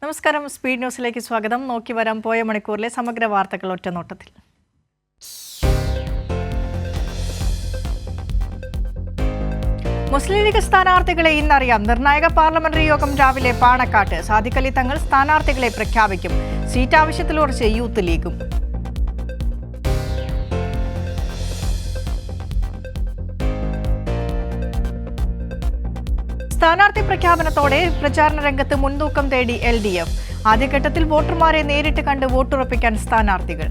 നമസ്കാരം, സ്പീഡ് ന്യൂസിലേക്ക് സ്വാഗതം. നോക്കി വരാൻ പോയ മണിക്കൂറിലെ സമഗ്ര വാർത്തകൾ ഒറ്റനോട്ടത്തിൽ. മുസ്ലിം ലീഗ് സ്ഥാനാർത്ഥികളെ ഇന്നറിയാം. നിർണായക പാർലമെന്ററി യോഗം രാവിലെ പാണക്കാട്ട്. സാദിഖ് അലി തങ്ങൾ സ്ഥാനാർത്ഥികളെ പ്രഖ്യാപിക്കും. സീറ്റ് ആവശ്യത്തിൽ ഉറച്ച് യൂത്ത് ലീഗും. സ്ഥാനാർത്ഥി പ്രഖ്യാപനത്തോടെ പ്രചാരണ രംഗത്ത് മുൻതൂക്കം തേടി LDF. ആദ്യഘട്ടത്തിൽ വോട്ടർമാരെ നേരിട്ട് കണ്ട് വോട്ടുറപ്പിക്കാൻ സ്ഥാനാർത്ഥികൾ.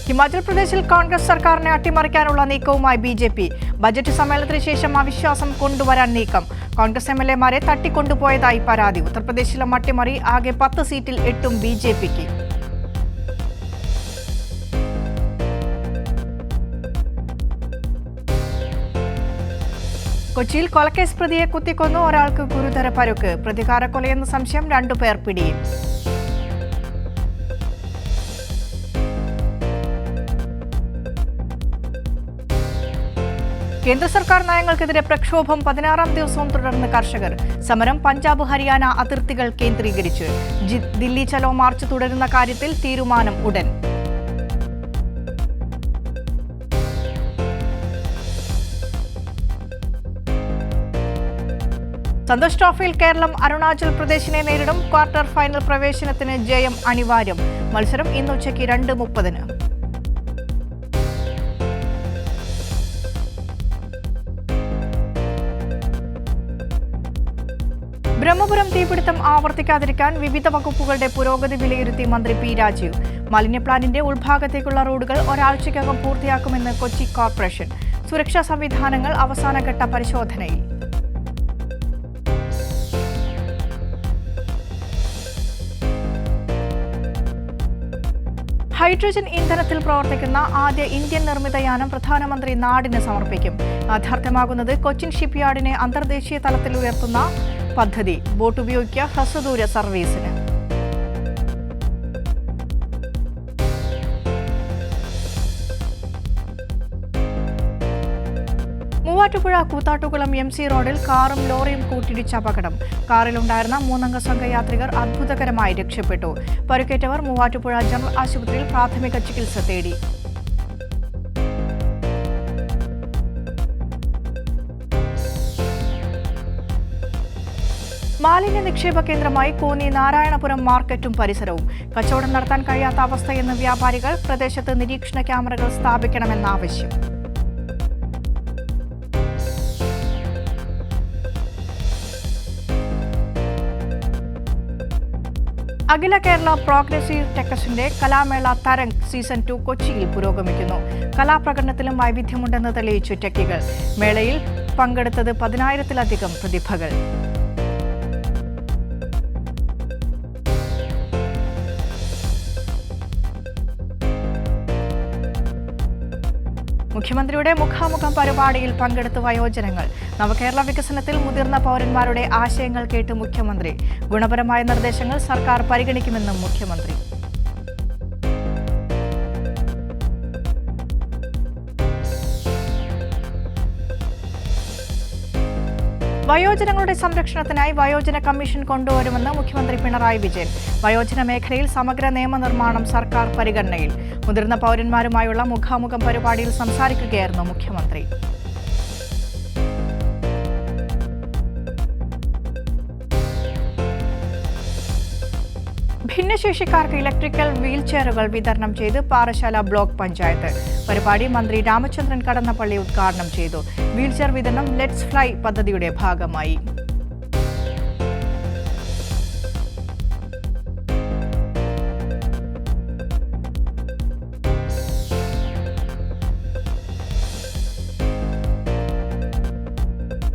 ഹിമാചൽ പ്രദേശിൽ കോൺഗ്രസ് സർക്കാരിനെ അട്ടിമറിക്കാനുള്ള നീക്കവുമായി BJP. ബജറ്റ് സമ്മേളനത്തിന് ശേഷം അവിശ്വാസം കൊണ്ടുവരാൻ നീക്കം. കോൺഗ്രസ് MLA-മാരെ തട്ടിക്കൊണ്ടുപോയതായി പരാതി. ഉത്തർപ്രദേശിലെ അട്ടിമറി. ആകെ 10 സീറ്റിൽ 8 BJPക്ക്. കൊച്ചിയിൽ കൊലക്കേസ് പ്രതിയെ കുത്തിക്കൊന്നു. ഒരാൾക്ക് ഗുരുതര പരുക്ക്. പ്രതികാര കൊലയെന്ന സംശയം. 2 പേർ പിടിയിൽ. കേന്ദ്ര സർക്കാർ നയങ്ങൾക്കെതിരെ പ്രക്ഷോഭം 16-ാം ദിവസവും തുടർന്ന് കർഷകർ. സമരം പഞ്ചാബ് ഹരിയാന അതിർത്തികൾ കേന്ദ്രീകരിച്ച്. ദില്ലി ചലോ മാർച്ച് തുടരുന്ന കാര്യത്തിൽ തീരുമാനം ഉടൻ. സന്തോഷ് ട്രോഫിയിൽ കേരളം അരുണാചൽ പ്രദേശിനെ നേരിടും. ക്വാർട്ടർ ഫൈനൽ പ്രവേശനത്തിന് ജയം അനിവാര്യം. മത്സരം ഇന്ന് ഉച്ചയ്ക്ക് 2:30-ന്. ബ്രഹ്മപുരം തീപിടുത്തം ആവർത്തിക്കാതിരിക്കാൻ വിവിധ വകുപ്പുകളുടെ പുരോഗതി വിലയിരുത്തി മന്ത്രി P. രാജീവ്. മാലിന്യ പ്ലാന്റിന്റെ ഉൾഭാഗത്തേക്കുള്ള റോഡുകൾ ഒരാഴ്ചയ്ക്കകം പൂർത്തിയാക്കുമെന്ന് കൊച്ചി കോർപ്പറേഷൻ. സുരക്ഷാ സംവിധാനങ്ങൾ അവസാനഘട്ട പരിശോധനയിൽ. ഹൈഡ്രജൻ ഇന്ധനത്തിൽ പ്രവർത്തിക്കുന്ന ആദ്യ ഇന്ത്യൻ നിർമ്മിത യാനം പ്രധാനമന്ത്രി നാടിന് സമർപ്പിക്കും. യാഥാർത്ഥ്യമാകുന്നത് കൊച്ചിൻ ഷിപ്പ്യാർഡിനെ അന്തർദേശീയ തലത്തിൽ ഉയർത്തുന്ന പദ്ധതി. ബോട്ട് ഉപയോഗിക്കുക ഹ്രസ്വദൂര സർവീസിന്. മൂവാറ്റുപുഴ കൂത്താട്ടുകുളം MC റോഡിൽ കാറും ലോറിയും കൂട്ടിയിടിച്ച അപകടം. കാറിലുണ്ടായിരുന്ന 3-അംഗ സംഘയാത്രികർ അത്ഭുതകരമായി രക്ഷപ്പെട്ടു. പരുക്കേറ്റവർ മൂവാറ്റുപുഴ ജനറൽ ആശുപത്രിയിൽ പ്രാഥമിക ചികിത്സ തേടി. മാലിന്യ നിക്ഷേപ കേന്ദ്രമായി കോന്നി നാരായണപുരം മാർക്കറ്റും പരിസരവും. കച്ചവടം നടത്താൻ കഴിയാത്ത അവസ്ഥയെന്ന് വ്യാപാരികൾ. പ്രദേശത്ത് നിരീക്ഷണ ക്യാമറകൾ സ്ഥാപിക്കണമെന്ന ആവശ്യം. അഖില കേരള പ്രോഗ്രസീവ് ടെക്കസിന്റെ കലാമേള തരംഗ് സീസൺ 2 കൊച്ചിയിൽ പുരോഗമിക്കുന്നു. കലാപ്രകടനത്തിലും വൈവിധ്യമുണ്ടെന്ന് തെളിയിച്ചു ടെക്കികൾ. മേളയിൽ പങ്കെടുത്തത് 10,000-ത്തിലധികം പ്രതിഭകൾ. മുഖ്യമന്ത്രിയുടെ മുഖാമുഖം പരിപാടിയിൽ പങ്കെടുത്ത വയോജനങ്ങൾ. നവകേരള വികസനത്തിൽ മുതിർന്ന പൗരന്മാരുടെ ആശയങ്ങൾ കേട്ട് മുഖ്യമന്ത്രി. ഗുണപരമായ നിർദ്ദേശങ്ങൾ സർക്കാർ പരിഗണിക്കുമെന്നും മുഖ്യമന്ത്രി. വയോജനങ്ങളുടെ സംരക്ഷണത്തിനായി വയോജന കമ്മീഷൻ കൊണ്ടുവരുമെന്ന് മുഖ്യമന്ത്രി പിണറായി വിജയൻ. വയോജന മേഖലയിൽ സമഗ്ര നിയമനിർമ്മാണം സർക്കാർ പരിഗണനയിൽ. മുതിർന്ന പൗരന്മാരുമായുള്ള മുഖാമുഖം പരിപാടിയിൽ സംസാരിക്കുകയായിരുന്നു മുഖ്യമന്ത്രി. ഭിന്നശേഷിക്കാർക്ക് ഇലക്ട്രിക്കൽ വീൽചെയറുകൾ വിതരണം ചെയ്ത് പാറശാല ബ്ലോക്ക് പഞ്ചായത്ത്. പരിപാടി മന്ത്രി രാമചന്ദ്രൻ കടന്നപ്പള്ളി ഉദ്ഘാടനം ചെയ്തു. വീൽചെയർ വിതരണം ലെറ്റ്സ് ഫ്ലൈ പദ്ധതിയുടെ ഭാഗമായി.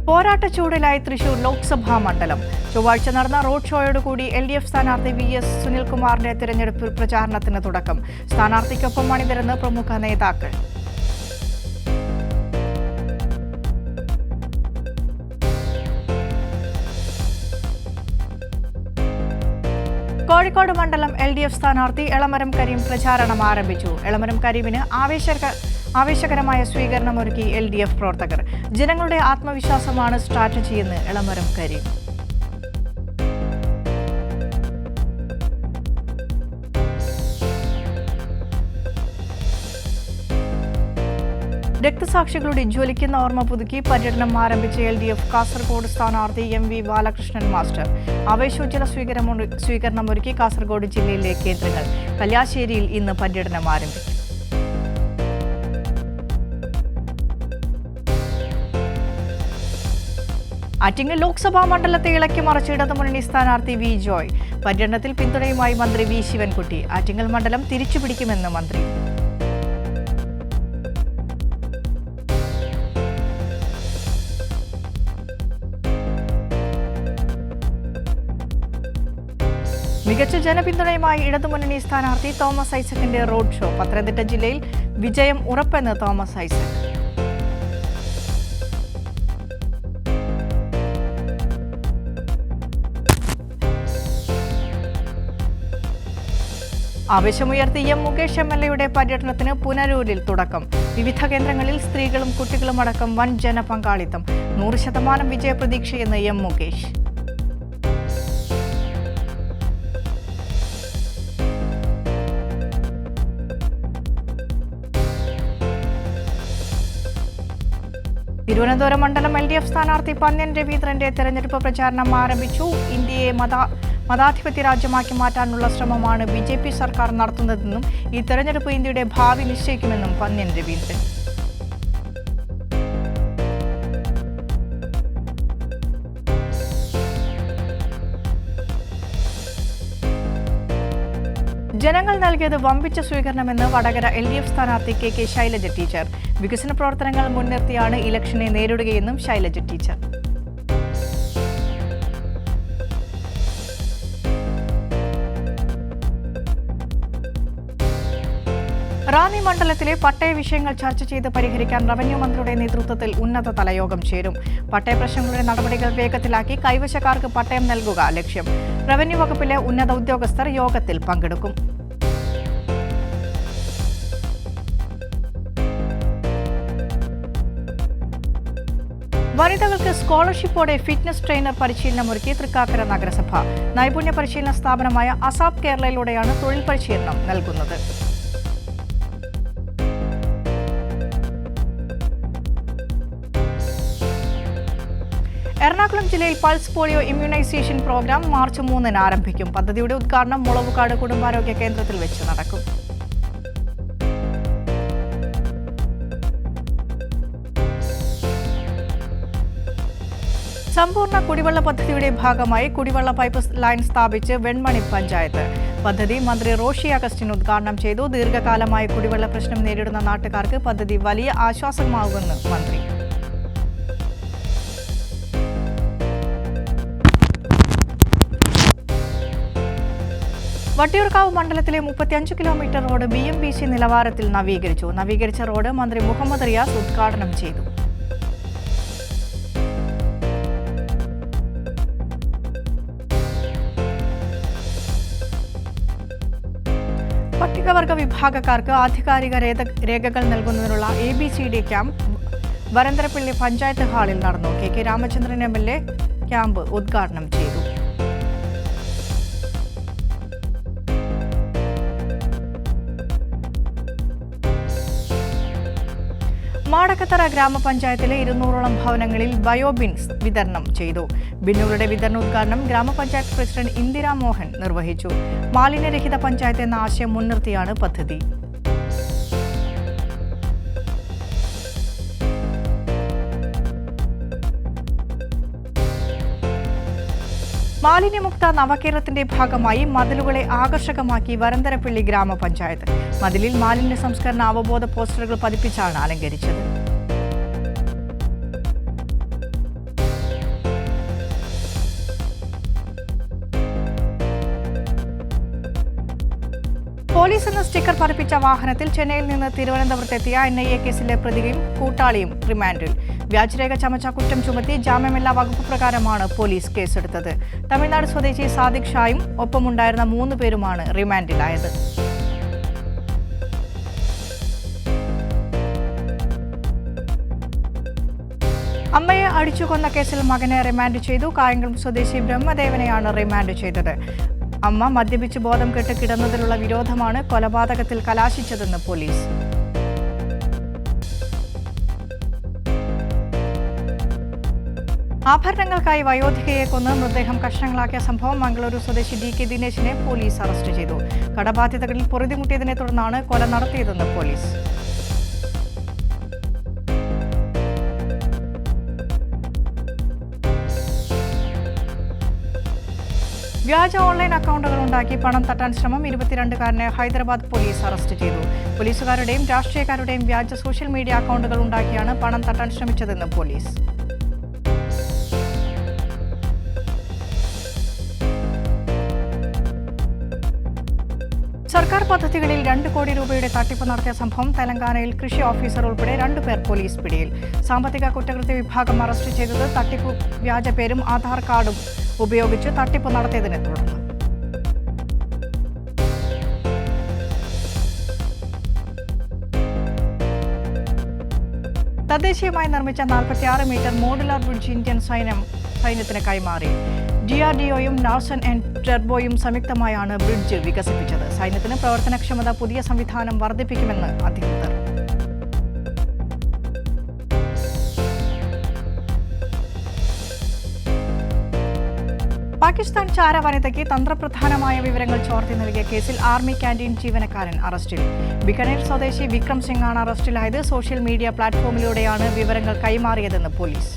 പോരാട്ട ചൂടിലായി തൃശൂർ ലോക്സഭാ മണ്ഡലം. ചൊവ്വാഴ്ച നടന്ന റോഡ് ഷോയോടുകൂടി LDF സ്ഥാനാർത്ഥി VS സുനിൽകുമാറിന്റെ തിരഞ്ഞെടുപ്പ് പ്രചാരണത്തിന് തുടക്കം. സ്ഥാനാർത്ഥിക്കൊപ്പം അണിനിരന്ന് പ്രമുഖ നേതാക്കൾ. കോഴിക്കോട് മണ്ഡലം LDF സ്ഥാനാർത്ഥി എളമരം കരീം പ്രചാരണം ആരംഭിച്ചു. എളമരം കരീമിന് ആവേശകരമായ സ്വീകരണമൊരുക്കി LDF പ്രവർത്തകർ. ജനങ്ങളുടെ ആത്മവിശ്വാസമാണ് സ്ട്രാറ്റജിയെന്ന് എളമരം കരീം. രക്തസാക്ഷികളുടെ ജ്വലിക്കുന്ന ഓർമ്മ പുതുക്കി പര്യടനം ആരംഭിച്ച LDF കാസർഗോഡ് സ്ഥാനാർത്ഥി MV ബാലകൃഷ്ണൻ മാസ്റ്റർ. ആവേശോജ്വല സ്വീകരണമൊരുക്കി കാസർഗോഡ് ജില്ലയിലെ കേന്ദ്രങ്ങൾ. കല്യാശ്ശേരിയിൽ ഇന്ന് പര്യടനം ആരംഭിക്കും. ആറ്റിങ്ങൽ ലോക്സഭാ മണ്ഡലത്തെ ഇളക്കി മറിച്ച് ഇടതുമുന്നണി സ്ഥാനാർത്ഥി V ജോയ്. പര്യടനത്തിൽ പിന്തുണയുമായി മന്ത്രി V ശിവൻകുട്ടി. ആറ്റിങ്ങൽ മണ്ഡലം തിരിച്ചുപിടിക്കുമെന്ന് മന്ത്രി. മികച്ച ജനപിന്തുണയുമായി ഇടതുമുന്നണി സ്ഥാനാർത്ഥി തോമസ് ഐസക്കിന്റെ റോഡ് ഷോ. പത്തനംതിട്ട ജില്ലയിൽ വിജയം ഉറപ്പെന്ന് തോമസ് ഐസക്. ആവേശമുയർത്തി M മുകേഷ് MLA പര്യടനത്തിന് പുനലൂരിൽ തുടക്കം. വിവിധ കേന്ദ്രങ്ങളിൽ സ്ത്രീകളും കുട്ടികളും അടക്കം വൻ ജനപങ്കാളിത്തം. 100% വിജയപ്രതീക്ഷയെന്ന് M മുകേഷ്. തിരുവനന്തപുരം മണ്ഡലം LDF സ്ഥാനാർത്ഥി പന്ന്യൻ രവീന്ദ്രന്റെ തെരഞ്ഞെടുപ്പ് പ്രചാരണം ആരംഭിച്ചു. ഇന്ത്യയെ മതാധിപത്യ രാജ്യമാക്കി മാറ്റാനുള്ള ശ്രമമാണ് BJP സർക്കാർ നടത്തുന്നതെന്നും ഈ തെരഞ്ഞെടുപ്പ് ഇന്ത്യയുടെ ഭാവി നിശ്ചയിക്കുമെന്നും പന്ന്യൻ രവീന്ദ്രൻ. ജനങ്ങൾ നൽകിയത് വമ്പിച്ച സ്വീകരണമെന്ന് വടകര LDF സ്ഥാനാർത്ഥി KK ശൈലജ ടീച്ചർ. വികസന പ്രവർത്തനങ്ങൾ മുൻനിർത്തിയാണ് ഇലക്ഷനെ നേരിടുകയെന്നും ശൈലജ ടീച്ചർ. റാന്നി മണ്ഡലത്തിലെ പട്ടയ വിഷയങ്ങൾ ചർച്ച ചെയ്ത് പരിഹരിക്കാൻ റവന്യൂ മന്ത്രിയുടെ നേതൃത്വത്തിൽ ഉന്നതതല യോഗം ചേരും. പട്ടയ പ്രശ്നങ്ങളുടെ നടപടികൾ വേഗത്തിലാക്കി കൈവശക്കാർക്ക് പട്ടയം നൽകുക ലക്ഷ്യം. റവന്യൂ വകുപ്പിലെ ഉന്നത ഉദ്യോഗസ്ഥർ യോഗത്തിൽ പങ്കെടുക്കും. വനിതകൾക്ക് സ്കോളർഷിപ്പോടെ ഫിറ്റ്നസ് ട്രെയിനർ പരിശീലനമൊരുക്കി തൃക്കാക്കര നഗരസഭ. നൈപുണ്യ പരിശീലന സ്ഥാപനമായ അസാപ് കേരളയിലൂടെയാണ് തൊഴിൽ പരിശീലനം നൽകുന്നത്. എറണാകുളം ജില്ലയിൽ pulse polio immunisation programme March 3-ന് ആരംഭിക്കും. പദ്ധതിയുടെ ഉദ്ഘാടനം മുളവുകാട് കുടുംബാരോഗ്യ കേന്ദ്രത്തിൽ വെച്ച് നടക്കും. സമ്പൂർണ്ണ കുടിവെള്ള പദ്ധതിയുടെ ഭാഗമായി കുടിവെള്ള പൈപ്പ് ലൈൻ സ്ഥാപിച്ച് വെൺമണി പഞ്ചായത്ത്. പദ്ധതി മന്ത്രി റോഷി അഗസ്റ്റിൻ ഉദ്ഘാടനം ചെയ്തു. ദീർഘകാലമായി കുടിവെള്ള പ്രശ്നം നേരിടുന്ന നാട്ടുകാർക്ക് പദ്ധതി വലിയ ആശ്വാസമാകുമെന്ന് മന്ത്രി. വട്ടിയൂർക്കാവ് മണ്ഡലത്തിലെ 35 കിലോമീറ്റർ റോഡ് BMBC നിലവാരത്തിൽ നവീകരിച്ചു. നവീകരിച്ച റോഡ് മന്ത്രി മുഹമ്മദ് റിയാസ് ഉദ്ഘാടനം ചെയ്തു. പട്ടികവർഗ വിഭാഗക്കാർക്ക് ആധികാരിക രേഖകൾ നൽകുന്നതിനുള്ള ABCD ക്യാമ്പ് വരന്തരപ്പള്ളി പഞ്ചായത്ത് ഹാളിൽ നടന്നു. KK രാമചന്ദ്രൻ MLA ക്യാമ്പ് ഉദ്ഘാടനം ചെയ്തു. മാടക്കത്തറ ഗ്രാമപഞ്ചായത്തിലെ 200ഓളം ഭവനങ്ങളിൽ ബയോബിൻസ് വിതരണം ചെയ്തു. ബിന്നുകളുടെ വിതരണോദ്ഘാടനം ഗ്രാമപഞ്ചായത്ത് പ്രസിഡന്റ് ഇന്ദിരാ മോഹൻ നിർവഹിച്ചു. മാലിന്യരഹിത പഞ്ചായത്ത് എന്ന ആശയം മുൻനിർത്തിയാണ് പദ്ധതി. മാലിന്യമുക്ത നവകേരളത്തിന്റെ ഭാഗമായി മതിലുകളെ ആകർഷകമാക്കി വരന്തരപ്പള്ളി ഗ്രാമപഞ്ചായത്ത്. മതിലിൽ മാലിന്യ സംസ്കരണ അവബോധ പോസ്റ്ററുകൾ പതിപ്പിച്ചാണ് അലങ്കരിച്ചത്. പോലീസ് എന്ന സ്റ്റിക്കർ പതിപ്പിച്ച വാഹനത്തിൽ ചെന്നൈയിൽ നിന്ന് തിരുവനന്തപുരത്തെത്തിയ NIA കേസിലെ പ്രതിയും കൂട്ടാളിയും റിമാൻഡിൽ. വ്യാജരേഖ ചമച്ച കുറ്റം ചുമത്തി ജാമ്യമില്ലാ വകുപ്പ് പ്രകാരമാണ് പോലീസ് കേസെടുത്തത്. തമിഴ്നാട് സ്വദേശി സാദിഖ് ഷായും ഒപ്പമുണ്ടായിരുന്ന 3 പേരുമാണ് റിമാൻഡിലായത്. അമ്മയെ അടിച്ചുകൊന്ന കേസിൽ മകനെ റിമാൻഡ് ചെയ്തു. കായംകുളം സ്വദേശി ബ്രഹ്മദേവനെയാണ് റിമാൻഡ് ചെയ്തത്. അമ്മ മദ്യപിച്ച് ബോധം കെട്ട് കിടന്നതിലുള്ള വിരോധമാണ് കൊലപാതകത്തിൽ കലാശിച്ചതെന്ന് പോലീസ്. ആഭരണങ്ങൾക്കായി വയോധികയെ കൊന്ന് മൃതദേഹം കഷ്ണങ്ങളാക്കിയ സംഭവം മംഗളൂരു സ്വദേശി DK ദിനേശിനെ പോലീസ് അറസ്റ്റ് ചെയ്തു. കടബാധ്യതകളിൽ പൊറുതിമുട്ടിയതിനെ തുടർന്നാണ് കൊല നടത്തിയതെന്ന് പോലീസ്. വ്യാജ ഓൺലൈൻ അക്കൗണ്ടുകൾ ഉണ്ടാക്കി പണം തട്ടാൻ ശ്രമം 22-കാരനെ ഹൈദരാബാദ് പോലീസ് അറസ്റ്റ് ചെയ്തു. പോലീസുകാരുടെയും രാഷ്ട്രീയക്കാരുടെയും വ്യാജ സോഷ്യൽ മീഡിയ അക്കൗണ്ടുകൾ ഉണ്ടാക്കിയാണ് പണം തട്ടാൻ ശ്രമിച്ചതെന്ന് പോലീസ്. സർക്കാർ പദ്ധതികളിൽ 2 കോടി രൂപയുടെ തട്ടിപ്പ് നടത്തിയ സംഭവം തെലങ്കാനയിൽ കൃഷി ഓഫീസർ ഉൾപ്പെടെ 2 പേർ പോലീസ് പിടിയിൽ. സാമ്പത്തിക കുറ്റകൃത്യ വിഭാഗം അറസ്റ്റ് ചെയ്തത് തട്ടിപ്പ് വ്യാജ പേരും ആധാർ കാർഡും ഉപയോഗിച്ച് തട്ടിപ്പ് നടത്തിയതിനെ തുടർന്ന്. തദ്ദേശീയമായി നിർമ്മിച്ച 46 മീറ്റർ മോഡുലാർ ബ്രിഡ്ജ് ഇന്ത്യൻ സൈന്യത്തിന് കൈമാറി. DRDOയും നാർസൺ ആൻഡ് ടെർബോയും സംയുക്തമായാണ് ബ്രിഡ്ജ് വികസിപ്പിച്ചത്. സൈന്യത്തിന് പ്രവർത്തനക്ഷമത പുതിയ സംവിധാനം വർദ്ധിപ്പിക്കുമെന്ന് അധികൃതർ. പാകിസ്ഥാൻ ചാര വനിതയ്ക്ക് തന്ത്രപ്രധാനമായ വിവരങ്ങൾ ചോർത്തി നൽകിയ കേസിൽ ആർമി ക്യാന്റീൻ ജീവനക്കാരൻ അറസ്റ്റിൽ. ബിക്കനേർ സ്വദേശി വിക്രം സിംഗാണ് അറസ്റ്റിലായത്. സോഷ്യൽ മീഡിയ പ്ലാറ്റ്ഫോമിലൂടെയാണ് വിവരങ്ങൾ കൈമാറിയതെന്ന് പോലീസ്.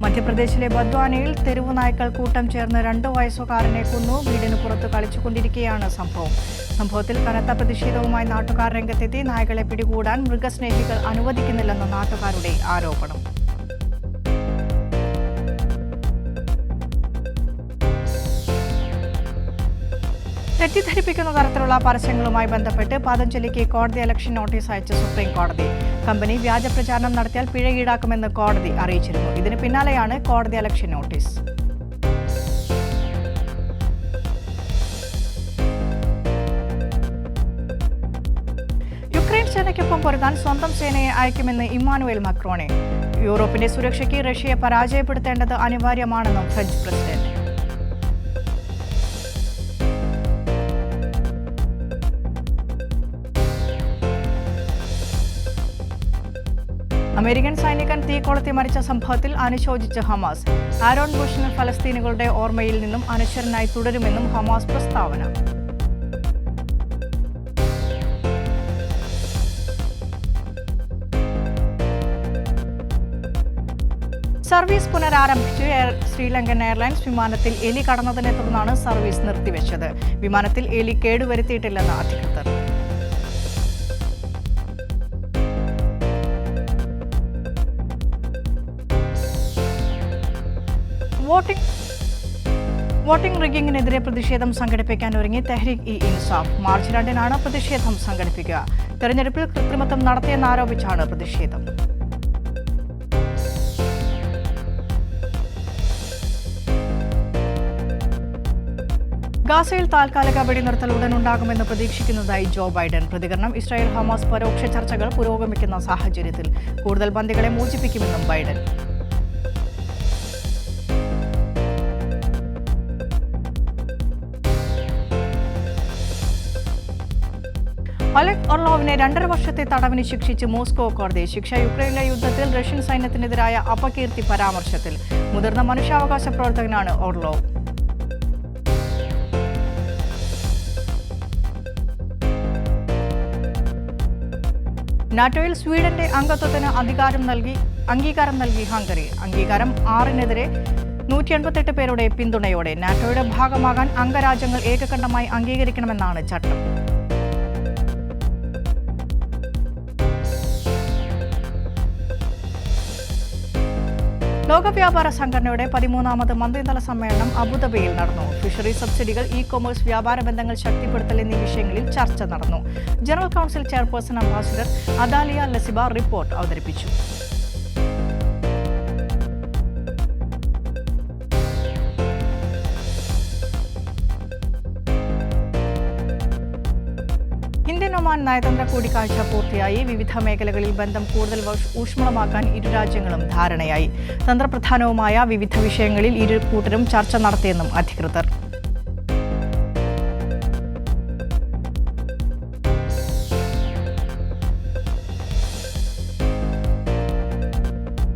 മധ്യപ്രദേശിലെ ബദ്വാനയിൽ തെരുവു നായ്ക്കൾ കൂട്ടം ചേർന്ന് 2 വയസ്സുകാരനെ കൊന്നു. വീടിന് പുറത്ത് കളിച്ചുകൊണ്ടിരിക്കെയാണ് സംഭവത്തിൽ കനത്ത പ്രതിഷേധവുമായി നാട്ടുകാർ രംഗത്തെത്തി. നായകളെ പിടികൂടാൻ മൃഗസ്നേഹികൾ അനുവദിക്കുന്നില്ലെന്ന് നാട്ടുകാരുടെ ആരോപണം. തെറ്റിദ്ധരിപ്പിക്കുന്ന തരത്തിലുള്ള പരസ്യങ്ങളുമായി ബന്ധപ്പെട്ട് പതഞ്ജലിക്ക് കോടതി-അലക്ഷ്യ നോട്ടീസ് അയച്ച സുപ്രീം കോടതി. കമ്പനി വ്യാജ പ്രചാരണം നടത്തിയാൽ പിഴ ഈടാക്കുമെന്ന് കോടതി അറിയിച്ചിരുന്നു. ഇതിന് പിന്നാലെയാണ് കോടതി-അലക്ഷ്യ നോട്ടീസ്. യുക്രൈൻ സേനയ്ക്കൊപ്പം പൊരുതാൻ സ്വന്തം സേനയെ അയക്കുമെന്ന് ഇമ്മാനുവേൽ മാക്രോൺ. യൂറോപ്പിന്റെ സുരക്ഷയ്ക്ക് റഷ്യയെ പരാജയപ്പെടുത്തേണ്ടത് അനിവാര്യമാണെന്നും ഫ്രഞ്ച് പ്രസിഡന്റ്. അമേരിക്കൻ സൈനികൻ തീ കൊളുത്തി മരിച്ച സംഭവത്തിൽ അനുശോചിച്ച് ഹമാസ്. ആരോൺ ബുഷിന് ഫലസ്തീനുകളുടെ ഓർമ്മയിൽ നിന്നും അനശ്വരനായി തുടരുമെന്നും ഹമാസ് പ്രസ്താവന. സർവീസ് പുനരാരംഭിച്ച് ശ്രീലങ്കൻ എയർലൈൻസ് വിമാനത്തിൽ എലി കടന്നതിനെ തുടർന്നാണ് സർവീസ് നിർത്തിവെച്ചത്. വിമാനത്തിൽ എലി കേടുവരുത്തിയിട്ടില്ലെന്ന് അധികൃതർ. വോട്ടിംഗ് റിഗ്ഗിങ്ങിനെതിരെ പ്രതിഷേധം സംഘടിപ്പിക്കാൻ ഒരുങ്ങി തെഹ്രീക്ക്-ഇ-ഇൻസാഫ്. മാർച്ച് 2-നാണ് പ്രതിഷേധം സംഘടിപ്പിക്കുക. തെരഞ്ഞെടുപ്പിൽ കൃത്രിമത്വം നടത്തിയെന്നാരോപിച്ചാണ് പ്രതിഷേധം. ഗാസയിൽ താൽക്കാലിക വെടിനിർത്തൽ ഉടൻ ഉണ്ടാകുമെന്ന് പ്രതീക്ഷിക്കുന്നതായി ജോ ബൈഡൻ. പ്രതികരണം: ഇസ്രായേൽ ഹമാസ് പരോക്ഷ ചർച്ചകൾ പുരോഗമിക്കുന്ന സാഹചര്യത്തിൽ കൂടുതൽ ബന്ദികളെ മോചിപ്പിക്കുമെന്നും ബൈഡൻ. ഒലെഗ് ഒർലോവിനെ 2.5 വർഷത്തെ തടവിന് ശിക്ഷിച്ച് മോസ്കോ കോടതി. ശിക്ഷ യുക്രൈനിലെ യുദ്ധത്തിൽ റഷ്യൻ സൈന്യത്തിനെതിരായ അപകീർത്തി പരാമർശത്തിൽ. മുതിർന്ന മനുഷ്യാവകാശ പ്രവർത്തകനാണ് ഓർലോവ്. നാറ്റോയിൽ സ്വീഡന്റെ അംഗത്വത്തിന് അംഗീകാരം നൽകി ഹംഗറി. അംഗീകാരം 6-നെതിരെ 188 പേരുടെ പിന്തുണയോടെ. നാറ്റോയുടെ ഭാഗമാകാൻ അംഗരാജ്യങ്ങൾ ഏകകണ്ഠമായി അംഗീകരിക്കണമെന്നാണ് ചട്ടം. ലോക വ്യാപാര സംഘടനയുടെ 13ാമത് മന്ത്രിതല സമ്മേളനം അബുദാബിയിൽ നടന്നു. ഫിഷറി സബ്സിഡികൾ, ഇ-കൊമേഴ്സ്, വ്യാപാര ബന്ധങ്ങൾ ശക്തിപ്പെടുത്തൽ എന്നീ വിഷയങ്ങളിൽ ചർച്ച നടന്നു. ജനറൽ കൗൺസിൽ ചെയർപേഴ്സൺ അംബാസിഡർ അദാലിയ ലസിബ റിപ്പോർട്ട് അവതരിപ്പിച്ചു. ഇന്ത്യൻ ഒമാൻ നയതന്ത്ര കൂടിക്കാഴ്ച പൂർത്തിയായി. വിവിധ മേഖലകളിൽ ബന്ധം കൂടുതൽ ഊഷ്മളമാക്കാൻ ഇരു രാജ്യങ്ങളും ധാരണയായി. തന്ത്രപ്രധാനവുമായ വിവിധ വിഷയങ്ങളിൽ ഇരു കൂട്ടരും ചർച്ച നടത്തിയെന്നും അധികൃതർ.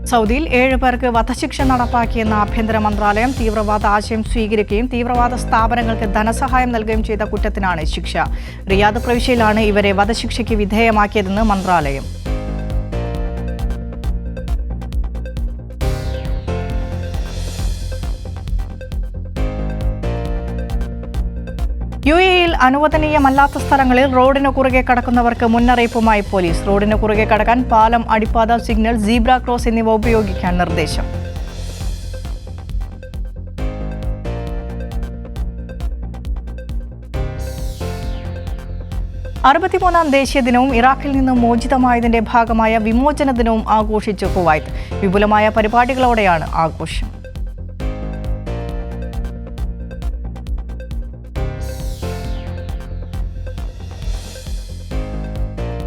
സൗദിയിൽ 7 പേർക്ക് വധശിക്ഷ നടപ്പാക്കിയെന്ന ആഭ്യന്തര മന്ത്രാലയം തീവ്രവാദ ആശയം സ്വീകരിക്കുകയും തീവ്രവാദ സ്ഥാപനങ്ങൾക്ക് ധനസഹായം നൽകുകയും ചെയ്ത കുറ്റത്തിനാണ് ശിക്ഷ. റിയാദ് പ്രവിശ്യയിലാണ് ഇവരെ വധശിക്ഷയ്ക്ക് വിധേയമാക്കിയതെന്ന് മന്ത്രാലയം. UAE-യിൽ അനുവദനീയമല്ലാത്ത സ്ഥലങ്ങളിൽ റോഡിന് കുറുകെ കടക്കുന്നവർക്ക് മുന്നറിയിപ്പുമായി പോലീസ്. റോഡിന് കുറുകെ കടക്കാൻ പാലം, അടിപ്പാത, സിഗ്നൽ, സീബ്ര ക്രോസ് എന്നിവ ഉപയോഗിക്കാൻ നിർദ്ദേശം. ാം ദേശീയ ദിനവും ഇറാഖിൽ നിന്ന് മോചിതമായതിന്റെ ഭാഗമായ വിമോചന ദിനവും ആഘോഷിച്ചു കുവൈത്ത്. വിപുലമായ പരിപാടികളോടെയാണ് ആഘോഷം.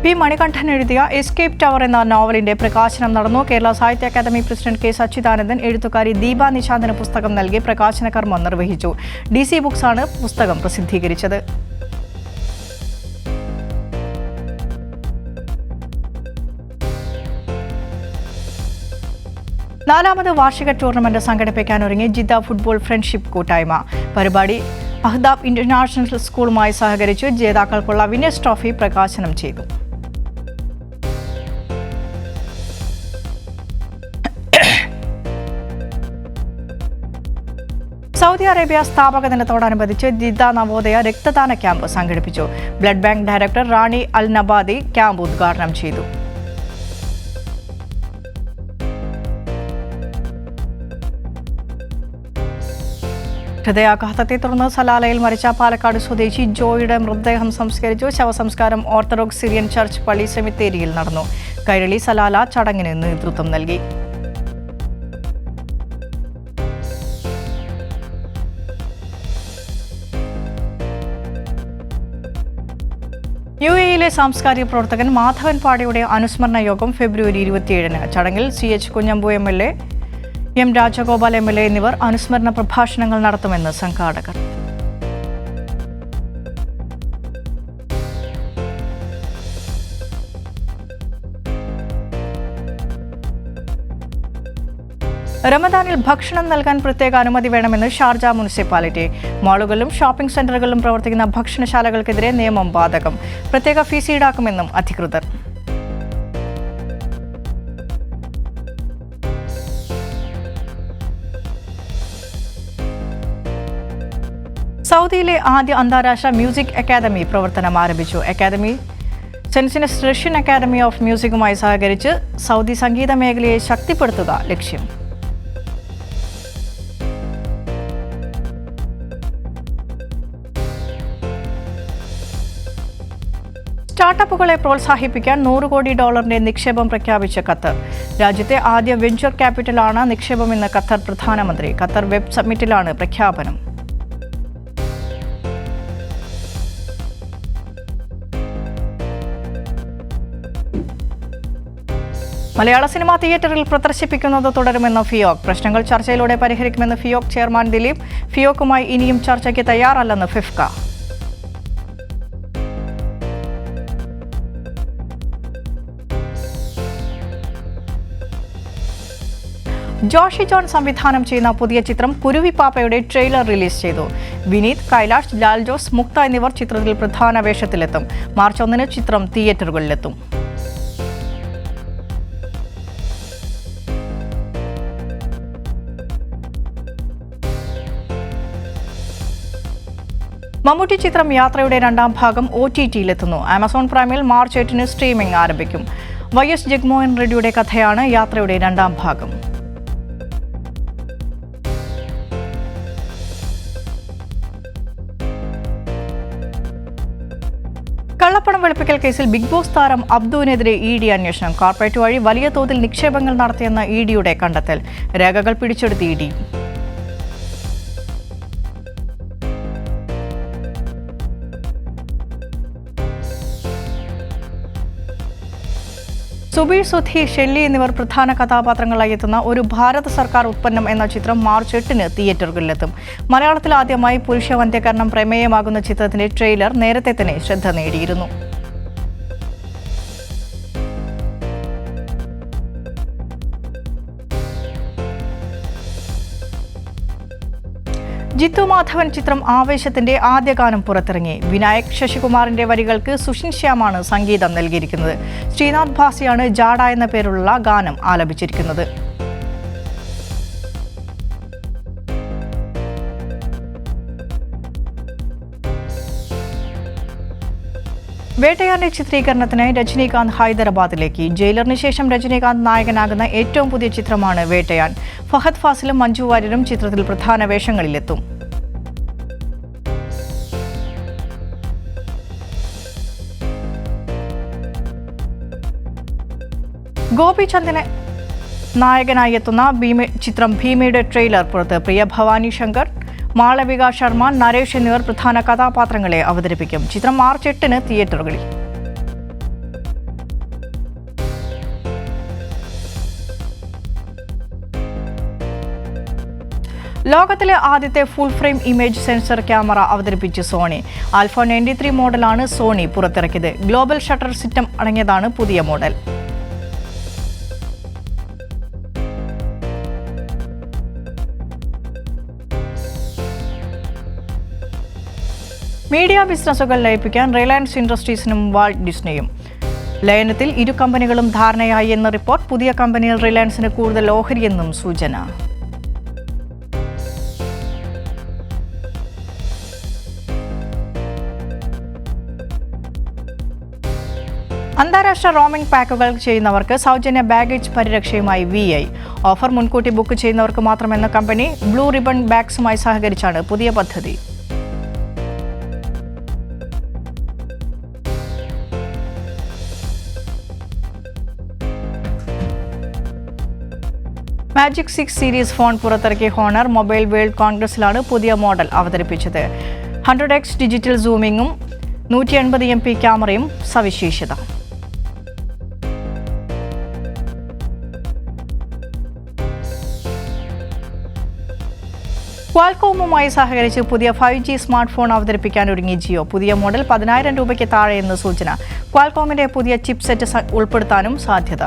പി മണികണ്ഠൻ എഴുതിയ എസ്കേപ്പ് ടവർ എന്ന നോവലിന്റെ പ്രകാശനം നടന്നു. കേരള സാഹിത്യ അക്കാദമി പ്രസിഡന്റ് കെ സച്ചിദാനന്ദൻ എഴുത്തുകാരി ദീപ നിശാന്തിന് പുസ്തകം നൽകി പ്രകാശന കർമ്മം നിർവഹിച്ചു. DC ബുക്സ് ആണ് പുസ്തകം പ്രസിദ്ധീകരിച്ചത്. നാലാമത് വാർഷിക ടൂർണമെന്റ് സംഘടിപ്പിക്കാൻ ഒരുങ്ങി ജിദ്ദ ഫുട്ബോൾ ഫ്രണ്ട്ഷിപ്പ് കൂട്ടായ്മ. പരിപാടി അഹ്ദാബ് ഇന്റർനാഷണൽ സ്കൂളുമായി സഹകരിച്ചു ജേതാക്കൾക്കുള്ള വിന്നേഴ്സ് ട്രോഫി പ്രകാശനം ചെയ്തു. സൗദി അറേബ്യ സ്ഥാപക ദിനത്തോടനുബന്ധിച്ച് ജിദ്ദ നവോദയ രക്തദാന ക്യാമ്പ് സംഘടിപ്പിച്ചു. ബ്ലഡ് ബാങ്ക് ഡയറക്ടർ റാണി അൽ നബാദി ക്യാമ്പ് ഉദ്ഘാടനം ചെയ്തു. ഹൃദയാഘാതത്തെ തുടർന്ന് സലാലയിൽ മരിച്ച പാലക്കാട് സ്വദേശി ജോയുടെ മൃതദേഹം സംസ്കരിച്ചു. ശവസംസ്കാരം ഓർത്തഡോക്സ് സിറിയൻ ചർച്ച് പള്ളി സെമിത്തേരിയിൽ നടന്നു. കൈരളി സലാല ചടങ്ങിന് നേതൃത്വം നൽകി. UAE-യിലെ സാംസ്കാരിക പ്രവർത്തകൻ മാധവൻ പാടിയുടെ അനുസ്മരണ യോഗം ഫെബ്രുവരി 27-ന്. ചടങ്ങിൽ CH Kunhambu MLA, M Rajagopal MLA എന്നിവർ അനുസ്മരണ പ്രഭാഷണങ്ങൾ നടത്തുമെന്ന് സംഘാടകർ. റമദാനിൽ ഭക്ഷണം നൽകാൻ പ്രത്യേക അനുമതി വേണമെന്ന് ഷാർജ മുനിസിപ്പാലിറ്റി. മാളുകളിലും ഷോപ്പിംഗ് സെന്ററുകളിലും പ്രവർത്തിക്കുന്ന ഭക്ഷണശാലകൾക്കെതിരെ നിയമം ബാധകം. പ്രത്യേക ഫീസ് ഈടാക്കുമെന്നും അധികൃതർ. സൗദിയിലെ ആദ്യ അന്താരാഷ്ട്ര മ്യൂസിക് അക്കാദമി പ്രവർത്തനം ആരംഭിച്ചു. അക്കാദമി സെൻസിനസ് റഷ്യൻ അക്കാദമി ഓഫ് മ്യൂസിക്കുമായി സഹകരിച്ച് സൗദി സംഗീത മേഖലയെ ശക്തിപ്പെടുത്തുക ലക്ഷ്യം. സ്റ്റാർട്ടപ്പുകളെ പ്രോത്സാഹിപ്പിക്കാൻ $100 കോടി നിക്ഷേപം പ്രഖ്യാപിച്ച ഖത്തർ. രാജ്യത്തെ ആദ്യ വെഞ്ചർ ക്യാപിറ്റലാണ് നിക്ഷേപമെന്ന് ഖത്തർ പ്രധാനമന്ത്രി. ഖത്തർ വെബ് സമ്മിറ്റിലാണ് പ്രഖ്യാപനം. മലയാള സിനിമ തിയേറ്ററിൽ പ്രദർശിപ്പിക്കുന്നത് തുടരുമെന്ന് ഫിയോക്. പ്രശ്നങ്ങൾ ചർച്ചയിലൂടെ പരിഹരിക്കുമെന്ന് ഫിയോക് ചെയർമാൻ ദിലീപ്. ഫിയോക്കുമായി ഇനിയും ചർച്ചയ്ക്ക് തയ്യാറല്ലെന്ന് ഫിഫ്ക. ജോഷി ജോൺ സംവിധാനം ചെയ്യുന്ന പുതിയ ചിത്രം കുരുവിപ്പാപ്പയുടെ ട്രെയിലർ റിലീസ് ചെയ്തു. വിനീത്, കൈലാഷ്, ലാൽ ജോസ്, മുക്ത എന്നിവർ ചിത്രത്തിൽ പ്രധാന വേഷത്തിലെത്തും. മാർച്ച് 1-ന് ചിത്രം തിയേറ്ററുകളിലെത്തും. മമ്മൂട്ടി ചിത്രം യാത്രയുടെ 2ാം ഭാഗം OTT-യിലെത്തുന്നു. ആമസോൺ പ്രൈമിൽ മാർച്ച് 8-ന് സ്ട്രീമിംഗ് ആരംഭിക്കും. YS ജഗ്മോഹൻ റെഡ്ഡിയുടെ കഥയാണ് യാത്രയുടെ 2ാം ഭാഗം. കള്ളപ്പണം വെളുപ്പിക്കൽ കേസിൽ ബിഗ് ബോസ് താരം അബ്ദുവിനെതിരെ ED അന്വേഷണം. കോർപ്പറേറ്റ് വഴി വലിയ തോതിൽ നിക്ഷേപങ്ങൾ നടത്തിയെന്ന EDയുടെ കണ്ടെത്തൽ. രേഖകൾ പിടിച്ചെടുത്ത് ED. സുബീർ, സുധി, ഷെല്ലി എന്നിവർ പ്രധാന കഥാപാത്രങ്ങളായി എത്തുന്ന ഒരു ഭാരത സർക്കാർ ഉത്പന്നം എന്ന ചിത്രം മാർച്ച് 8-ന് തിയേറ്ററുകളിലെത്തും. മലയാളത്തിൽ ആദ്യമായി പുരുഷ വന്ധ്യകരണം പ്രമേയമാകുന്ന ചിത്രത്തിന്റെ ട്രെയിലർ നേരത്തെ തന്നെ ശ്രദ്ധ നേടിയിരുന്നു. ജിത്തു മാധവൻ ചിത്രം ആവേശത്തിന്റെ ആദ്യ ഗാനം പുറത്തിറങ്ങി. വിനായക് ശശികുമാറിന്റെ വരികൾക്ക് സുഷിൻ ശ്യാമാണ് സംഗീതം നൽകിയിരിക്കുന്നത്. ശ്രീനാഥ് ഭാസിയാണ് ജാഡ എന്ന പേരുള്ള ഗാനം ആലപിച്ചിരിക്കുന്നത്. വേട്ടയാന്റെ ചിത്രീകരണത്തിനായി രജനീകാന്ത് ഹൈദരാബാദിലേക്ക്. ജയിലറിന് ശേഷം രജനീകാന്ത് നായകനാകുന്ന ഏറ്റവും പുതിയ ചിത്രമാണ് വേട്ടയാൻ. ഫഹദ് ഫാസിലും മഞ്ജു വാര്യരും ചിത്രത്തിൽ പ്രധാന വേഷങ്ങളിലെത്തും. ഗോപി ചന്ദന നായകനായി എത്തുന്ന ചിത്രം ഭീമയുടെ ട്രെയിലർ പുറത്ത്. പ്രിയ ഭവാനി ശങ്കർ, മാളവിക ശർമ്മ, നരേഷ് എന്നിവർ പ്രധാന കഥാപാത്രങ്ങളെ അവതരിപ്പിക്കും. ചിത്രം മാർച്ച് 8-ന് തിയേറ്ററുകളിൽ. ലോകത്തിലെ ആദ്യത്തെ full frame image sensor camera അവതരിപ്പിച്ച് സോണി. ആൽഫ 93 മോഡലാണ് സോണി പുറത്തിറക്കിയത്. ഗ്ലോബൽ ഷട്ടർ സിസ്റ്റം അടങ്ങിയതാണ് പുതിയ മോഡൽ. മീഡിയ ബിസിനസ്സുകൾ ലയിപ്പിക്കാൻ റിലയൻസ് ഇൻഡസ്ട്രീസിനും വാൾട്ട് ഡിസ്നിയും. ലയനത്തിൽ ഇരു കമ്പനികളും ധാരണയായി എന്ന റിപ്പോർട്ട്. പുതിയ കമ്പനിയിൽ റിലയൻസിന് കൂടുതൽ ഓഹരിയെന്നും സൂചന. അന്താരാഷ്ട്ര റോമിംഗ് പാക്കുകൾ ചെയ്യുന്നവർക്ക് സൗജന്യ ബാഗേജ് പരിരക്ഷയുമായി VI. ഓഫർ മുൻകൂട്ടി ബുക്ക് ചെയ്യുന്നവർക്ക് മാത്രമെന്ന കമ്പനി ബ്ലൂ റിബൺ ബാഗ്സുമായി സഹകരിച്ചാണ് പുതിയ പദ്ധതി. മാജിക് 6 സീരീസ് ഫോൺ പുറത്തിറക്കിയ ഹോണർ മൊബൈൽ വേൾഡ് കോൺഗ്രസിലാണ് പുതിയ മോഡൽ അവതരിപ്പിച്ചത്. 100x ഡിജിറ്റൽ സൂമിങ്ങും 180 MP ക്യാമറയും സവിശേഷത. ക്വാൽകോമുമായി സഹകരിച്ച് പുതിയ 5G സ്മാർട്ട് ഫോൺ അവതരിപ്പിക്കാനൊരുങ്ങി ജിയോ. പുതിയ മോഡൽ 10,000 രൂപയ്ക്ക് താഴെയെന്ന് സൂചന. ക്വാൽകോമിന്റെ പുതിയ ചിപ്സെറ്റ് ഉൾപ്പെടുത്താനും സാധ്യത.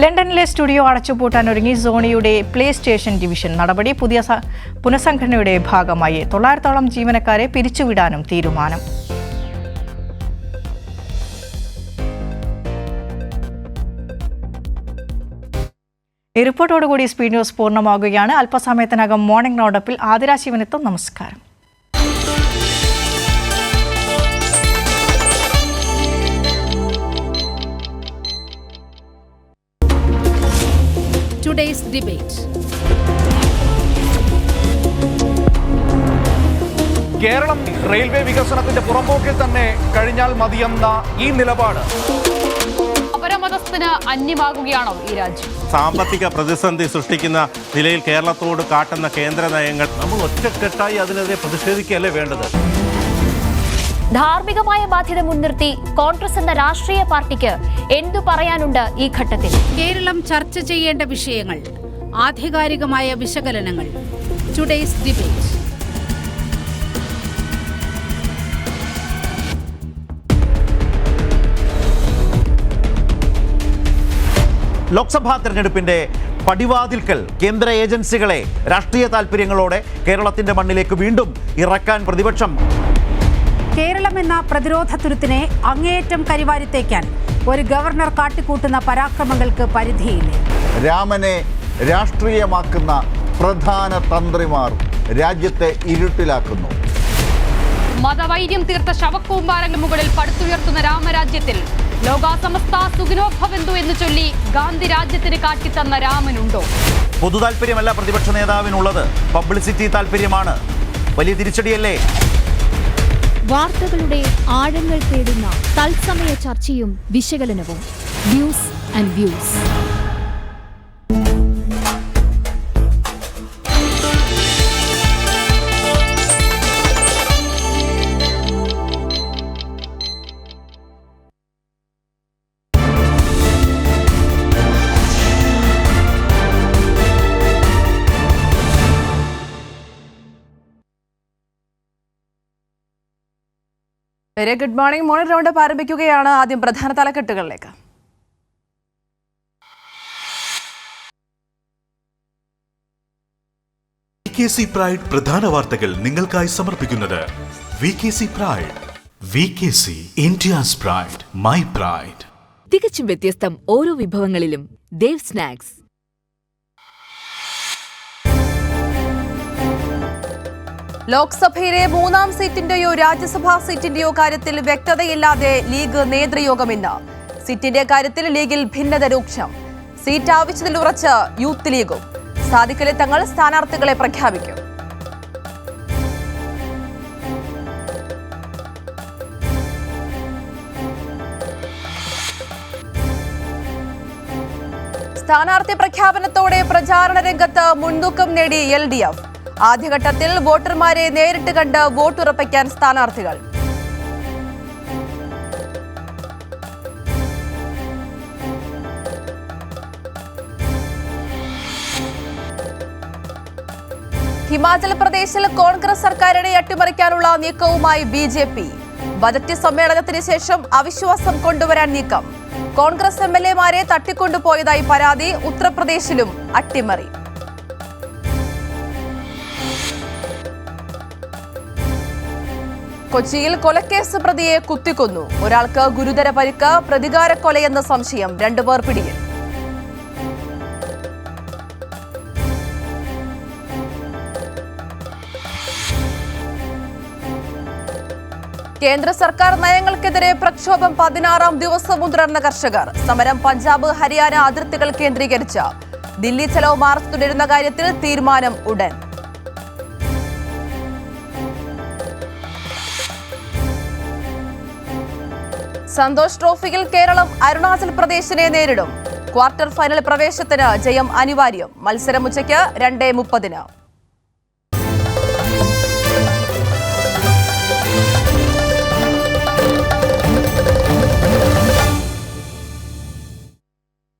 ലണ്ടനിലെ സ്റ്റുഡിയോ അടച്ചുപൂട്ടാനൊരുങ്ങി സോണിയുടെ പ്ലേ സ്റ്റേഷൻ ഡിവിഷൻ. നടപടി പുതിയ പുനഃസംഘടനയുടെ ഭാഗമായി. 900ഓളം ജീവനക്കാരെ പിരിച്ചുവിടാനും തീരുമാനം. ഈ റിപ്പോർട്ടോടുകൂടി സ്പീഡ് ന്യൂസ് പൂർണ്ണമാകുകയാണ്. അല്പസമയത്തിനകം മോർണിംഗ് റൗണ്ടപ്പിൽ ആതിര ശിവനെത്തും. നമസ്കാരം. Today's debate. കേരളം റെയിൽവേ വികസനത്തിന്റെ പുറമ്പോക്കിൽ തന്നെ കഴിഞ്ഞാൽ മതിയെന്ന ഈ നിലപാട് അപരമതസ്ഥന് അന്യമാകുകയാണോ ഈ രാജ്യം? സാമ്പത്തിക പ്രതിസന്ധി സൃഷ്ടിക്കുന്ന നിലയിൽ കേരളത്തോട് കാട്ടുന്ന കേന്ദ്ര നയങ്ങൾ നമ്മൾ ഒറ്റക്കെട്ടായി അതിനെതിരെ പ്രതിഷേധിക്കുകയല്ലേ വേണ്ടത്? ധാർമ്മികമായ ബാധ്യത മുൻനിർത്തി കോൺഗ്രസ് എന്ന രാഷ്ട്രീയ പാർട്ടിക്ക് എന്തു പറയാനുണ്ട് ഈ ഘട്ടത്തിൽ? കേരളം ചർച്ച ചെയ്യേണ്ട വിഷയങ്ങൾ, ആധികാരികമായ വിശകലനങ്ങൾ. Today's debate. ലോക്സഭാ തെരഞ്ഞെടുപ്പിന്റെ പടിവാതിൽക്കൽ കേന്ദ്ര ഏജൻസികളെ രാഷ്ട്രീയ താൽപര്യങ്ങളോടെ കേരളത്തിന്റെ മണ്ണിലേക്ക് വീണ്ടും ഇറക്കാൻ പ്രതിപക്ഷം. കേരളം എന്ന പ്രതിരോധ തുരുത്തിനെ അങ്ങേയറ്റം കരിവാരിത്തേക്കാൻ ഒരു ഗവർണർ കാട്ടിക്കൂട്ടുന്ന പരാക്രമങ്ങൾക്ക് പരിധിയില്ല. രാമനെ രാഷ്ട്രീയമാക്കുന്ന പ്രധാന തന്ത്രിമാർ രാജ്യത്തെ മതവൈര്യം തീർത്ത ശവക്കൂമ്പാരങ്ങൾ മുകളിൽ പടുത്തുയർത്തുന്ന രാമരാജ്യത്തിൽ ലോകാസമസ്ത സുഖിനോ ഭവന്തു എന്ന് ചൊല്ലി ഗാന്ധി രാജ്യത്തിന് കാട്ടിത്തന്ന രാമനുണ്ടോ? പൊതു താല്പര്യമല്ല പ്രതിപക്ഷ നേതാവിനുള്ളത്, പബ്ലിസിറ്റി താല്പര്യമാണ്. വലിയ തിരിച്ചടിയല്ലേ? വാർത്തകളുടെ ആഴങ്ങൾ തേടുന്ന തത്സമയ ചർച്ചയും വിശകലനവും. News and views. Very good morning. Morning round up ആരംഭിക്കുകയാണ്. ആദ്യം പ്രധാന തലക്കെട്ടുകളിലേക്ക്. VKC പ്രൈഡ് പ്രധാന വാർത്തകൾ നിങ്ങൾക്കായി സമർപ്പിക്കുന്നത് VKC pride. VKC India's pride, my pride. തികച്ചും വ്യത്യസ്തം ഓരോ വിഭവങ്ങളിലും ദേവ് സ്നാക്സ്. ലോക്സഭയിലെ 3ാം സീറ്റിന്റെയോ രാജ്യസഭാ സീറ്റിന്റെയോ കാര്യത്തിൽ വ്യക്തതയില്ലാതെ ലീഗ് നേതൃയോഗം ഇന്ന്. സീറ്റിന്റെ കാര്യത്തിൽ ലീഗിൽ ഭിന്നത രൂക്ഷം. സീറ്റ് ആവശ്യത്തിൽ ഉറച്ച് യൂത്ത് ലീഗും. സാദിഖലി തങ്ങൾ സ്ഥാനാർത്ഥികളെ പ്രഖ്യാപിക്കും. സ്ഥാനാർത്ഥി പ്രഖ്യാപനത്തോടെ പ്രചാരണ രംഗത്ത് മുൻതൂക്കം നേടി LDF. ആദ്യഘട്ടത്തിൽ വോട്ടർമാരെ നേരിട്ട് കണ്ട് വോട്ടുറപ്പിക്കാൻ സ്ഥാനാർത്ഥികൾ. ഹിമാചൽ പ്രദേശിൽ കോൺഗ്രസ് സർക്കാരിനെ അട്ടിമറിക്കാനുള്ള നീക്കവുമായി BJP. ബജറ്റ് സമ്മേളനത്തിന് ശേഷം അവിശ്വാസം കൊണ്ടുവരാൻ നീക്കം. കോൺഗ്രസ് MLA-മാരെ തട്ടിക്കൊണ്ടുപോയതായി പരാതി. ഉത്തർപ്രദേശിലും അട്ടിമറി. കൊച്ചിയിൽ കൊലക്കേസ് പ്രതിയെ കുത്തിക്കൊന്നു. ഒരാൾക്ക് ഗുരുതര പരിക്ക്. പ്രതികാര കൊലയെന്ന സംശയം. 2 പേർ പിടിയിൽ. കേന്ദ്ര സർക്കാർ നയങ്ങൾക്കെതിരെ പ്രക്ഷോഭം 16ാം ദിവസവും തുടർന്ന കർഷകർ. സമരം പഞ്ചാബ് ഹരിയാന അതിർത്തികൾ കേന്ദ്രീകരിച്ച്. ദില്ലി ചലോ മാർച്ച് തുടരുന്ന കാര്യത്തിൽ തീരുമാനം ഉടൻ. സന്തോഷ് ട്രോഫിയിൽ കേരളം അരുണാചൽ പ്രദേശിനെ നേരിടും. ക്വാർട്ടർ ഫൈനൽ പ്രവേശത്തിന് ജയം അനിവാര്യം. മത്സരം ഉച്ചയ്ക്ക് 2:30.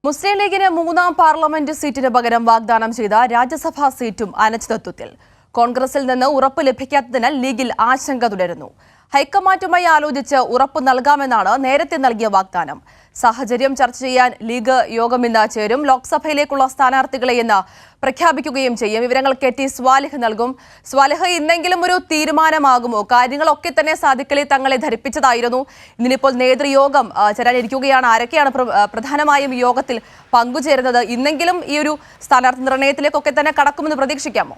മുസ്ലിം ലീഗിന് 3ാം പാർലമെന്റ് സീറ്റിന് പകരം വാഗ്ദാനം ചെയ്ത രാജ്യസഭാ സീറ്റും അനിശ്ചിതത്വത്തിൽ. കോൺഗ്രസിൽ നിന്ന് ഉറപ്പ് ലഭിക്കാത്തതിനാൽ ലീഗിൽ ആശങ്ക തുടരുന്നു. ഹൈക്കമാൻഡുമായി ആലോചിച്ച് ഉറപ്പ് നൽകാമെന്നാണ് നേരത്തെ നൽകിയ വാഗ്ദാനം. സാഹചര്യം ചർച്ച ചെയ്യാൻ ലീഗ് യോഗം ഇന്ന് ചേരും. ലോക്സഭയിലേക്കുള്ള സ്ഥാനാർത്ഥികളെ ഇന്ന് പ്രഖ്യാപിക്കുകയും ചെയ്യും. വിവരങ്ങൾ KT സ്വാലിഹ് നൽകും. സ്വാലിഹ്, ഇന്നെങ്കിലും ഒരു തീരുമാനമാകുമോ? കാര്യങ്ങളൊക്കെ തന്നെ സാദിഖലി തങ്ങളെ ധരിപ്പിച്ചതായിരുന്നു. ഇന്നിപ്പോൾ നേതൃയോഗം ചേരാനിരിക്കുകയാണ്. ആരൊക്കെയാണ് പ്രധാനമായും ഈ യോഗത്തിൽ പങ്കുചേരുന്നത്? ഇന്നെങ്കിലും ഈ ഒരു സ്ഥാനാർത്ഥി നിർണയത്തിലേക്കൊക്കെ തന്നെ കടക്കുമെന്ന് പ്രതീക്ഷിക്കാമോ?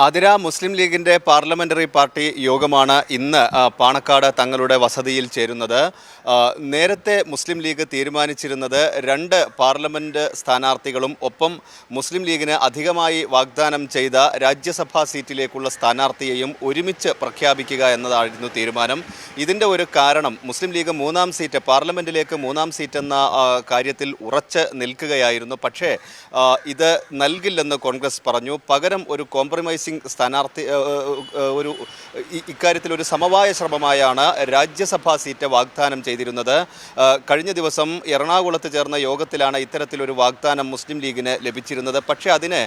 ആതിര, മുസ്ലിം ലീഗിൻ്റെ പാർലമെൻ്ററി പാർട്ടി യോഗമാണ് ഇന്ന് പാണക്കാട് തങ്ങളുടെ വസതിയിൽ ചേരുന്നത്. നേരത്തെ മുസ്ലിം ലീഗ് തീരുമാനിച്ചിരുന്നത് 2 പാർലമെൻറ്റ് സ്ഥാനാർത്ഥികളും ഒപ്പം മുസ്ലിം ലീഗിന് അധികമായി വാഗ്ദാനം ചെയ്ത രാജ്യസഭാ സീറ്റിലേക്കുള്ള സ്ഥാനാർത്ഥിയെയും ഒരുമിച്ച് പ്രഖ്യാപിക്കുക എന്നതായിരുന്നു തീരുമാനം. ഇതിൻ്റെ ഒരു കാരണം മുസ്ലിം ലീഗ് 3ാം സീറ്റ്, പാർലമെൻറ്റിലേക്ക് 3ാം സീറ്റ് എന്ന കാര്യത്തിൽ ഉറച്ച് നിൽക്കുകയായിരുന്നു. പക്ഷേ ഇത് നൽകില്ലെന്ന് കോൺഗ്രസ് പറഞ്ഞു. പകരം ഒരു കോംപ്രമൈസിംഗ് സ്ഥാനാർത്ഥി ഇക്കാര്യത്തിൽ ഒരു സമവായ ശ്രമമായാണ് രാജ്യസഭാ സീറ്റ് വാഗ്ദാനം ചെയ്തിരുന്നത്. കഴിഞ്ഞ ദിവസം എറണാകുളത്ത് ചേർന്ന യോഗത്തിലാണ് ഇത്തരത്തിലൊരു വാഗ്ദാനം മുസ്ലിം ലീഗിന് ലഭിച്ചിരുന്നത്. പക്ഷേ അതിന്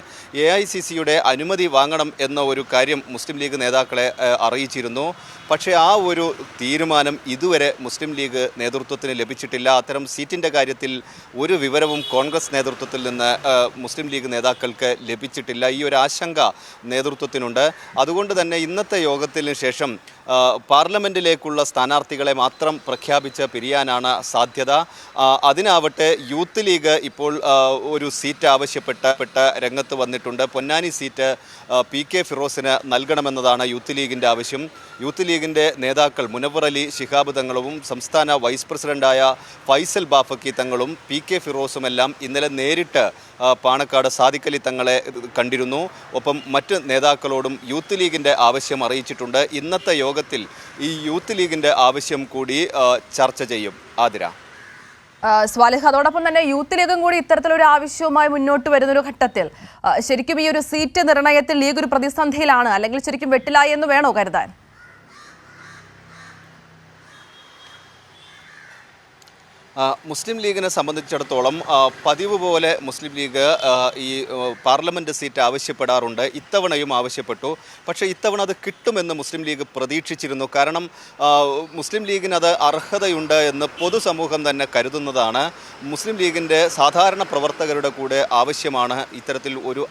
AICCയുടെ അനുമതി വാങ്ങണം എന്ന ഒരു കാര്യം മുസ്ലിം ലീഗ് നേതാക്കളെ അറിയിച്ചിരുന്നു. പക്ഷേ ആ ഒരു തീരുമാനം ഇതുവരെ മുസ്ലിം ലീഗ് നേതൃത്വത്തിന് ലഭിച്ചിട്ടില്ല. അത്തരം സീറ്റിൻ്റെ കാര്യത്തിൽ ഒരു വിവരവും കോൺഗ്രസ് നേതൃത്വത്തിൽ നിന്ന് മുസ്ലിം ലീഗ് നേതാക്കൾക്ക് ലഭിച്ചിട്ടില്ല. ഈ ഒരു ആശങ്ക നേതൃത്വം നേതൃത്വത്തിനുണ്ട്. അതുകൊണ്ട് തന്നെ ഇന്നത്തെ യോഗത്തിന് ശേഷം പാർലമെൻറ്റിലേക്കുള്ള സ്ഥാനാർത്ഥികളെ മാത്രം പ്രഖ്യാപിച്ച് പിരിയാനാണ് സാധ്യത. അതിനാവട്ടെ യൂത്ത് ലീഗ് ഇപ്പോൾ ഒരു സീറ്റ് ആവശ്യപ്പെട്ട് രംഗത്ത് വന്നിട്ടുണ്ട്. പൊന്നാനി സീറ്റ് PK ഫിറോസിന് നൽകണമെന്നതാണ് യൂത്ത് ലീഗിൻ്റെ ആവശ്യം. യൂത്ത് ലീഗിൻ്റെ നേതാക്കൾ മുനവ്വർ അലി ശിഹാബ് തങ്ങളും സംസ്ഥാന വൈസ് പ്രസിഡന്റായ ഫൈസൽ ബാഫക്കി തങ്ങളും PK ഫിറോസുമെല്ലാം ഇന്നലെ നേരിട്ട് പാണക്കാട് സാദിഖ് അലി തങ്ങളെ കണ്ടിരുന്നു. ഒപ്പം മറ്റ് നേതാക്കളോടും യൂത്ത് ലീഗിൻ്റെ ആവശ്യം അറിയിച്ചിട്ടുണ്ട്. ഇന്നത്തെ യോഗത്തിൽ ഈ യൂത്ത് ലീഗിൻ്റെ ആവശ്യം കൂടി ചർച്ച ചെയ്യും. ആതിര. സ്വാലിഹ്, അതോടൊപ്പം തന്നെ യൂത്ത് ലീഗും കൂടി ഇത്തരത്തിലൊരു ആവശ്യവുമായി മുന്നോട്ട് വരുന്നൊരു ഘട്ടത്തിൽ ശരിക്കും ഈ ഒരു സീറ്റ് നിർണയത്തിൽ ലീഗ് ഒരു പ്രതിസന്ധിയിലാണ്, അല്ലെങ്കിൽ ശരിക്കും വെട്ടിലായി എന്ന് വേണോ കരുതാൻ? മുസ്ലിം ലീഗിനെ സംബന്ധിച്ചിടത്തോളം പതിവ് പോലെ മുസ്ലിം ലീഗ് ഈ പാർലമെൻറ്റ് സീറ്റ് ആവശ്യപ്പെടാറുണ്ട്. ഇത്തവണയും ആവശ്യപ്പെട്ടു. പക്ഷേ ഇത്തവണ അത് കിട്ടുമെന്ന് മുസ്ലിം ലീഗ് പ്രതീക്ഷിച്ചിരുന്നു. കാരണം മുസ്ലിം ലീഗിന് അത് അർഹതയുണ്ട് എന്ന് പൊതുസമൂഹം തന്നെ കരുതുന്നതാണ്. മുസ്ലിം ലീഗിൻ്റെ സാധാരണ പ്രവർത്തകരുടെ കൂടെ ആവശ്യമാണ് ഇത്തരത്തിൽ ഒരു